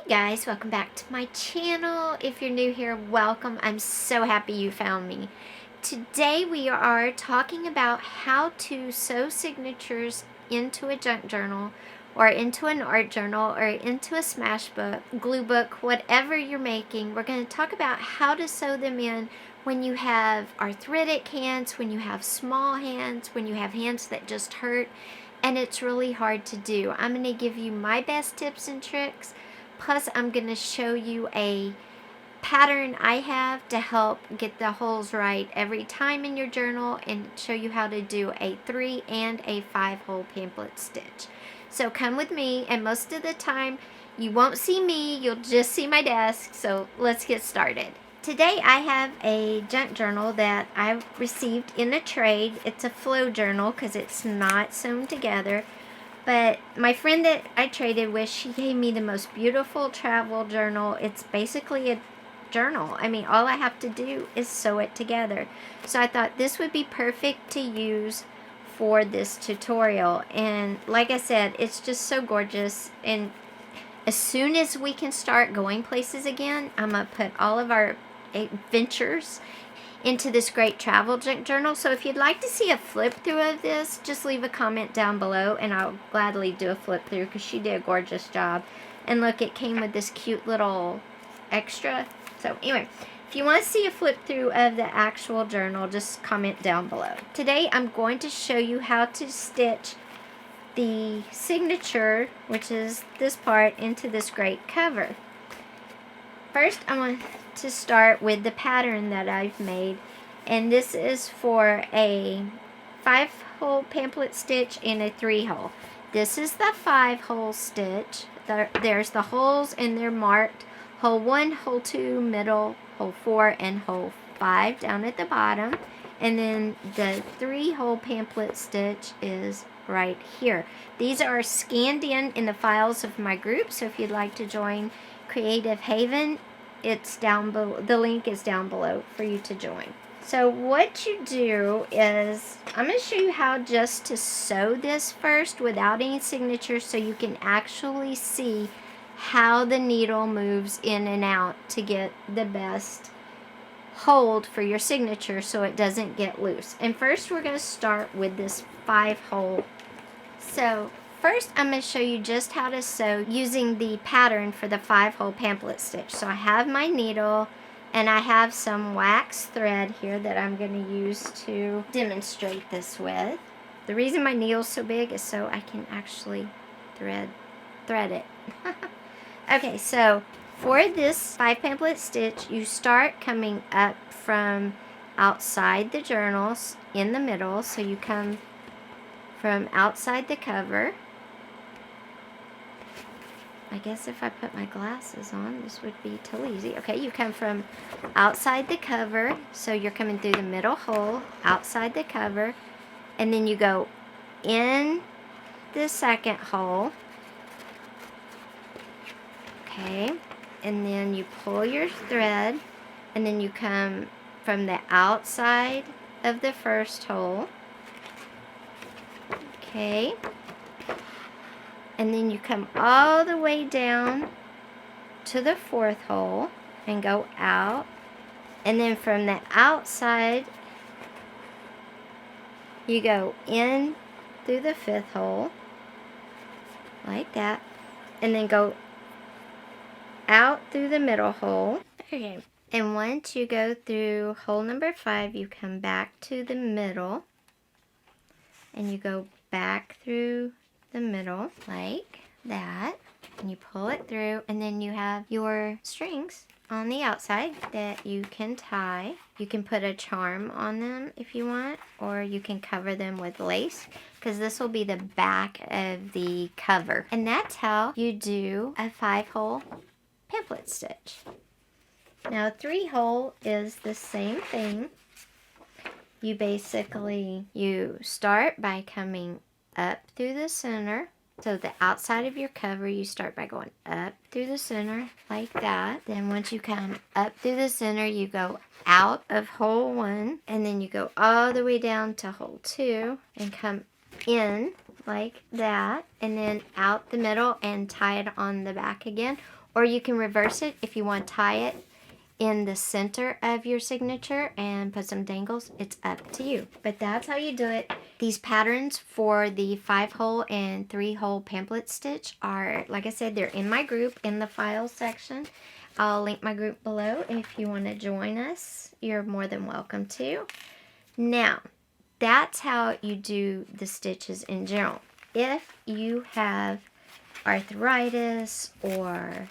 Guys, welcome back to my channel. If you're new here, welcome. I'm so happy you found me. Today we are talking about how to sew signatures into a junk journal or into an art journal or into a smash book, glue book, whatever you're making. We're going to talk about how to sew them in when you have arthritic hands, when you have small hands, when you have hands that just hurt and it's really hard to do. I'm going to give you my best tips and tricks. Plus, I'm going to show you a pattern I have to help get the holes right every time in your journal and show you how to do a 3 and a 5 hole pamphlet stitch. So come with me, and most of the time you won't see me, you'll just see my desk. So let's get started. Today I have a junk journal that I received in a trade. It's a flow journal because it's not sewn together. But my friend that I traded with, she gave me the most beautiful travel journal. It's basically a journal. I mean, all I have to do is sew it together. So I thought this would be perfect to use for this tutorial. And like I said, it's just so gorgeous. And as soon as we can start going places again, I'm going to put all of our adventures into this great travel junk journal. So if you'd like to see a flip through of this, just leave a comment down below and I'll gladly do a flip through because she did a gorgeous job. And look, it came with this cute little extra. So anyway, if you want to see a flip through of the actual journal, just comment down below. Today I'm going to show you how to stitch the signature, which is this part, into this great cover. First, I want to start with the pattern that I've made, and this is for a 5 hole pamphlet stitch and a 3 hole. This is the 5 hole stitch. There's the holes and they're marked hole 1, hole 2, middle, hole 4, and hole 5 down at the bottom. And then the 3 hole pamphlet stitch is right here. These are scanned in the files of my group, so if you'd like to join Creative Haven, it's down below. The link is down below for you to join. So what you do is, I'm going to show you how just to sew this first without any signatures so you can actually see how the needle moves in and out to get the best hold for your signature so it doesn't get loose. And first we're going to start with this 5 hole. So first, I'm going to show you just how to sew using the pattern for the 5 hole pamphlet stitch. So I have my needle and I have some wax thread here that I'm going to use to demonstrate this with. The reason my needle's so big is so I can actually thread it. Okay, so for this 5 pamphlet stitch, you start coming up from outside the journals in the middle. So you come from outside the cover. I guess if I put my glasses on, this would be totally easy. Okay, you come from outside the cover, so you're coming through the middle hole, outside the cover, and then you go in the second hole. Okay, and then you pull your thread, and then you come from the outside of the first hole. Okay. And then you come all the way down to the 4th hole and go out. And then from the outside, you go in through the 5th hole, like that. And then go out through the middle hole. Okay. And once you go through hole number 5, you come back to the middle. And you go back through the middle like that, and you pull it through, and then you have your strings on the outside that you can tie. You can put a charm on them if you want, or you can cover them with lace, because this will be the back of the cover. And that's how you do a 5 hole pamphlet stitch. Now 3 hole is the same thing. You start by coming up through the center. So the outside of your cover, you start by going up through the center like that. Then once you come up through the center, you go out of hole 1, and then you go all the way down to hole 2 and come in like that, and then out the middle and tie it on the back again. Or you can reverse it if you want to tie it in the center of your signature and put some dangles. It's up to you, but that's how you do it. These patterns for the 5-hole and 3-hole pamphlet stitch are, like I said, they're in my group in the files section. I'll link my group below. If you want to join us, you're more than welcome to. Now, that's how you do the stitches in general. If you have arthritis or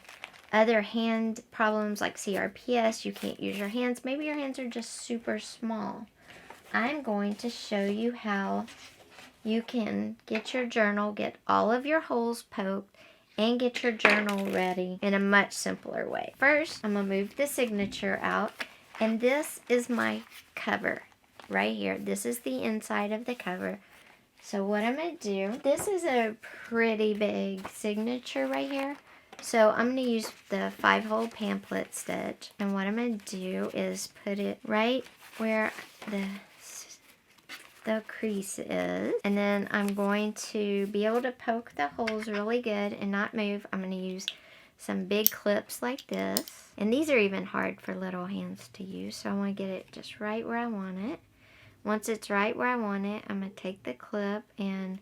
other hand problems like CRPS, you can't use your hands. Maybe your hands are just super small. I'm going to show you how you can get your journal, get all of your holes poked, and get your journal ready in a much simpler way. First, I'm going to move the signature out, and this is my cover right here. This is the inside of the cover. So what I'm going to do, this is a pretty big signature right here. So I'm going to use the 5-hole pamphlet stitch, and what I'm going to do is put it right where the crease is, and then I'm going to be able to poke the holes really good and not move. I'm going to use some big clips like this, and these are even hard for little hands to use, so I want to get it just right where I want it. Once it's right where I want it, I'm going to take the clip and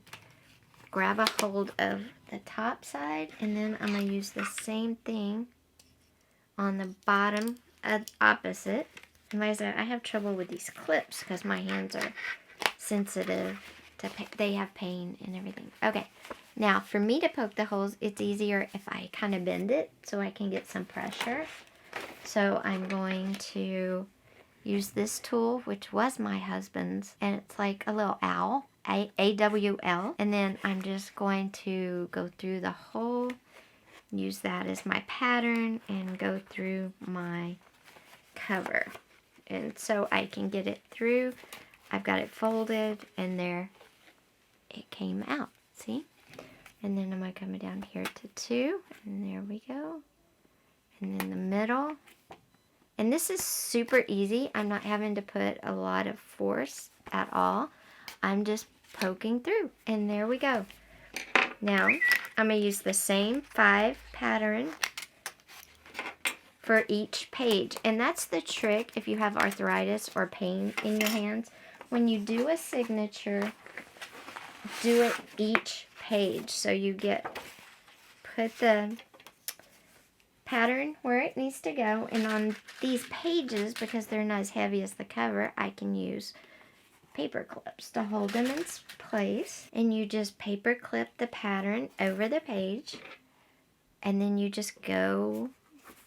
grab a hold of the top side, and then I'm going to use the same thing on the bottom opposite. And like I said, I have trouble with these clips because my hands are sensitive to they have pain and everything. Okay, now for me to poke the holes, it's easier if I kind of bend it so I can get some pressure. So I'm going to use this tool, which was my husband's, and it's like a little owl, A-W-L, and then I'm just going to go through the hole, use that as my pattern, and go through my cover. And so I can get it through. I've got it folded, and there it came out, see? And then I'm going to come down here to 2, and there we go. And then the middle. And this is super easy. I'm not having to put a lot of force at all. I'm just poking through, and there we go. Now, I'm going to use the same 5 pattern for each page. And that's the trick if you have arthritis or pain in your hands. When you do a signature, do it each page. So you put the pattern where it needs to go. And on these pages, because they're not as heavy as the cover, I can use paper clips to hold them in place. And you just paper clip the pattern over the page. And then you just go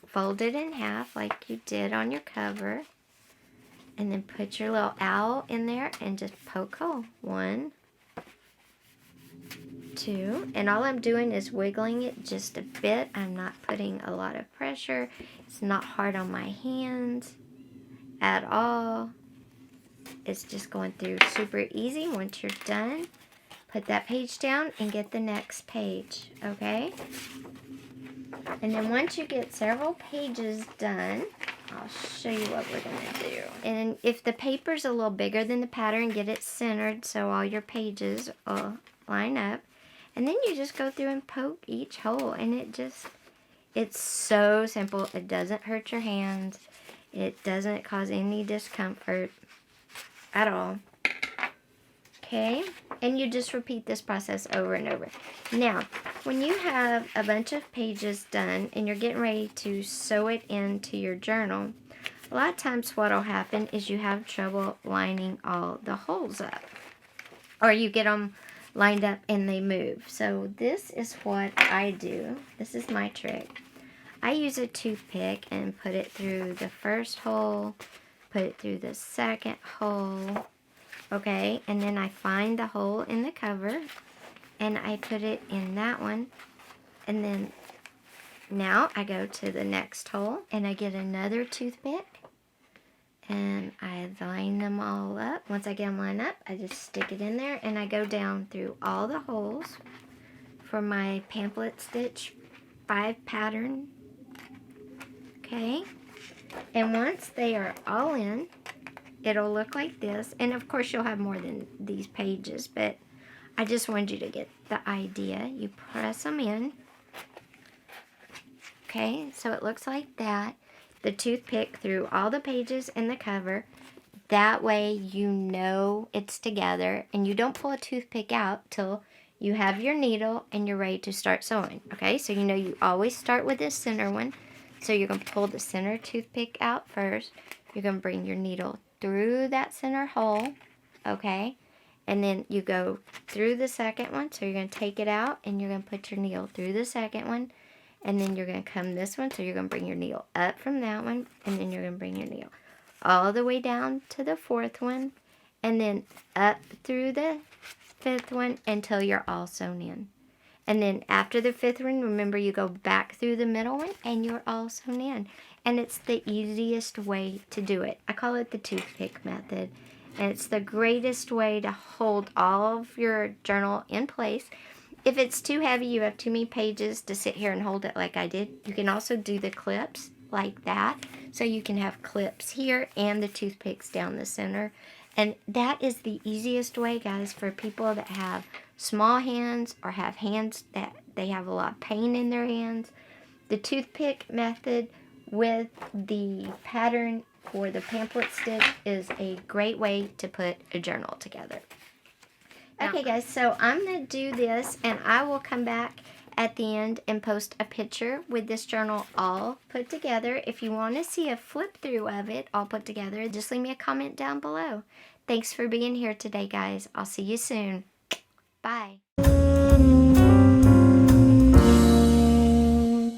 fold it in half like you did on your cover. And then put your little owl in there and just poke hole. 1, 2. And all I'm doing is wiggling it just a bit. I'm not putting a lot of pressure. It's not hard on my hands at all. It's just going through super easy. Once you're done, put that page down and get the next page, okay? And then once you get several pages done, I'll show you what we're going to do. And if the paper's a little bigger than the pattern, get it centered so all your pages will line up. And then you just go through and poke each hole. And it's so simple. It doesn't hurt your hands. It doesn't cause any discomfort at all. Okay? And you just repeat this process over and over. Now, when you have a bunch of pages done and you're getting ready to sew it into your journal, a lot of times what will happen is you have trouble lining all the holes up. Or you get them lined up and they move. So this is what I do. This is my trick. I use a toothpick and put it through the first hole, put it through the second hole, okay, and then I find the hole in the cover and I put it in that one, and then now I go to the next hole and I get another toothpick and I line them all up. Once I get them lined up, I just stick it in there and I go down through all the holes for my pamphlet stitch 5 pattern, okay, and once they are all in, it'll look like this. And of course you'll have more than these pages, but I just wanted you to get the idea. You press them in. Okay, so it looks like that. The toothpick through all the pages in the cover. That way you know it's together, and you don't pull a toothpick out till you have your needle and you're ready to start sewing. Okay, so you know you always start with this center one. So you're going to pull the center toothpick out first. You're going to bring your needle through that center hole. Okay, and then you go through the second one. So you're going to take it out and you're going to put your needle through the second one. And then you're going to come this one. So you're going to bring your needle up from that one. And then you're going to bring your needle all the way down to the fourth one, and then up through the fifth one until you're all sewn in. And then after the fifth one, remember you go back through the middle one and you're all sewn in. And it's the easiest way to do it. I call it the toothpick method. And it's the greatest way to hold all of your journal in place. If it's too heavy, you have too many pages to sit here and hold it like I did, you can also do the clips like that. So you can have clips here and the toothpicks down the center. And that is the easiest way, guys, for people that have small hands or have hands that they have a lot of pain in their hands. The toothpick method with the pattern for the pamphlet stitch is a great way to put a journal together. Okay, guys, so I'm going to do this, and I will come back at the end and post a picture with this journal all put together. If you want to see a flip through of it all put together, just leave me a comment down below. Thanks for being here today, guys. I'll see you soon. Bye.